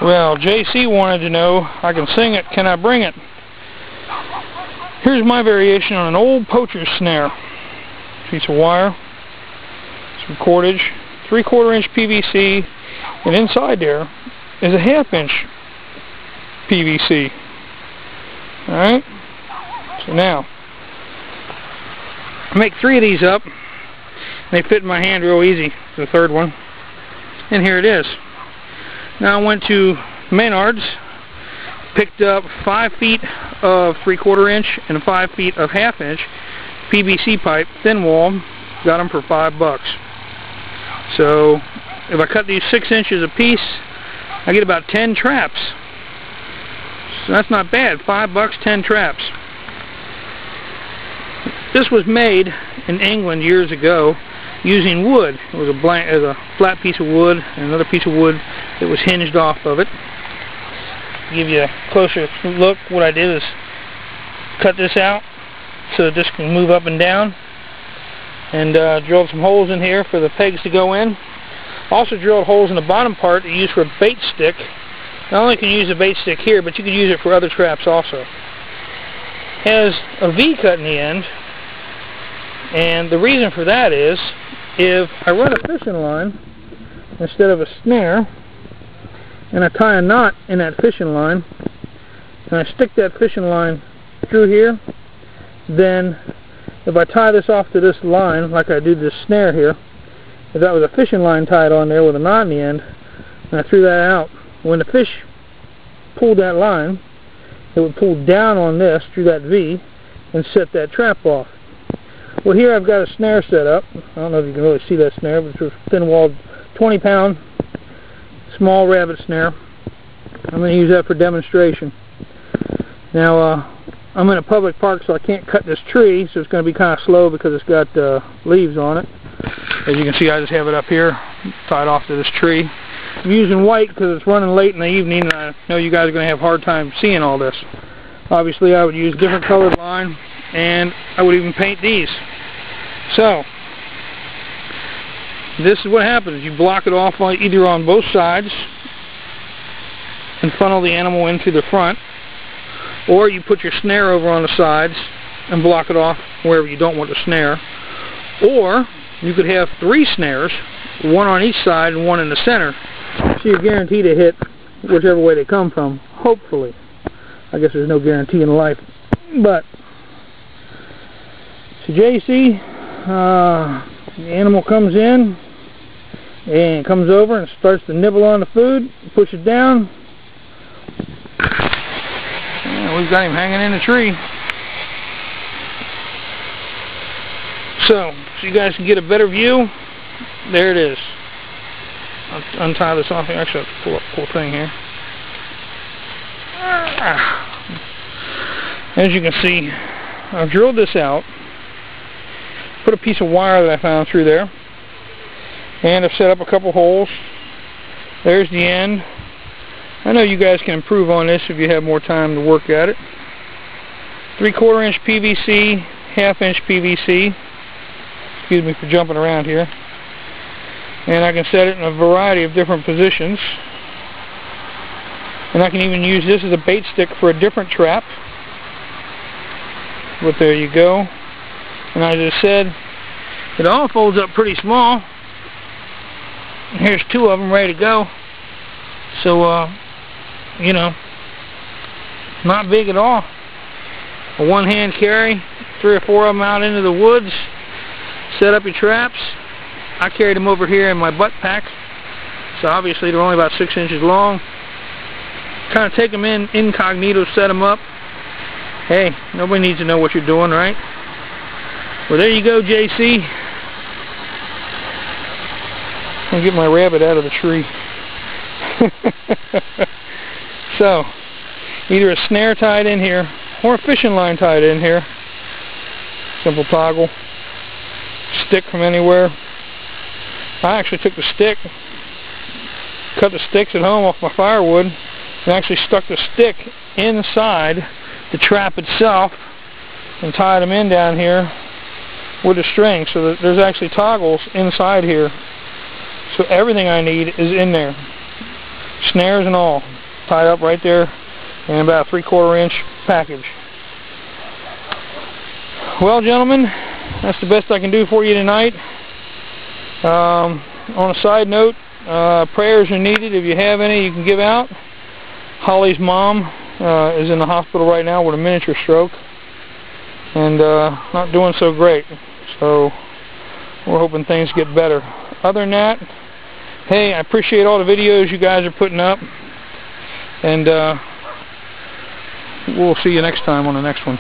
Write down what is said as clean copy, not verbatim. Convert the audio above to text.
Well, JC wanted to know, I can sing it, can I bring it? Here's my variation on an old Poacher snare. Piece of wire, some cordage, 3/4 inch PVC, and inside there is a 1/2 inch PVC. Alright? So now, I make 3 of these up. They fit in my hand real easy, the 3rd one. And here it is. Now I went to Menards, picked up 5 feet of 3/4 inch and 5 feet of 1/2 inch PVC pipe, thin wall, got them for $5. So if I cut these 6 inches a piece, I get about 10 traps. So that's not bad, $5, 10 traps. This was made in England years ago using wood. It was a flat piece of wood and another piece of wood that was hinged off of it. To give you a closer look, what I did is cut this out so that this can move up and down, and drilled some holes in here for the pegs to go in. Also drilled holes in the bottom part to use for a bait stick. Not only can you use a bait stick here, but you can use it for other traps also. Has a V cut in the end, and the reason for that is if I run a fishing line instead of a snare, and I tie a knot in that fishing line, and I stick that fishing line through here, then if I tie this off to this line, like I do this snare here, if that was a fishing line tied on there with a knot in the end, and I threw that out, when the fish pulled that line, it would pull down on this through that V and set that trap off. Well, here I've got a snare set up. I don't know if you can really see that snare, but it's a thin-walled 20-pound small rabbit snare. I'm going to use that for demonstration. Now, I'm in a public park, so I can't cut this tree, so it's going to be kind of slow because it's got leaves on it. As you can see, I just have it up here, tied off to this tree. I'm using white because it's running late in the evening, and I know you guys are going to have a hard time seeing all this. Obviously, I would use different colored line, and I would even paint these. So, this is what happens. You block it off either on both sides and funnel the animal into the front, or you put your snare over on the sides and block it off wherever you don't want the snare. Or you could have 3 snares, one on each side and one in the center, so you're guaranteed to hit whichever way they come from, hopefully. I guess there's no guarantee in life. But, so JC, the animal comes in and comes over and starts to nibble on the food, push it down. And we've got him hanging in the tree. So you guys can get a better view, there it is. I'll untie this off here. Actually, I have to pull up the whole thing here. As you can see, I've drilled this out, put a piece of wire that I found through there, and I've set up a couple holes. There's the end. I know you guys can improve on this if you have more time to work at it. 3/4 inch PVC, 1/2 inch PVC. Excuse me for jumping around here. And I can set it in a variety of different positions. And I can even use this as a bait stick for a different trap. But there you go. And as I said, it all folds up pretty small. And here's 2 of them ready to go. So, you know, not big at all. A one-hand carry, 3 or 4 of them out into the woods. Set up your traps. I carried them over here in my butt pack. So obviously they're only about 6 inches long. Kind of take them in incognito, set them up. Hey, nobody needs to know what you're doing, right? Well, there you go, JC. I'm going to get my rabbit out of the tree. So, either a snare tied in here or a fishing line tied in here. Simple toggle. Stick from anywhere. I actually took the stick, cut the sticks at home off my firewood, and actually stuck the stick inside the trap itself and tied them in down here with a string, so that there's actually toggles inside here. So everything I need is in there. snares and all, tied up right there in about a 3/4 inch package. Well, gentlemen, that's the best I can do for you tonight. On a side note, prayers are needed. If you have any, you can give out. Holly's mom is in the hospital right now with a miniature stroke and not doing so great. So we're hoping things get better. Other than that, hey, I appreciate all the videos you guys are putting up, and we'll see you next time on the next one.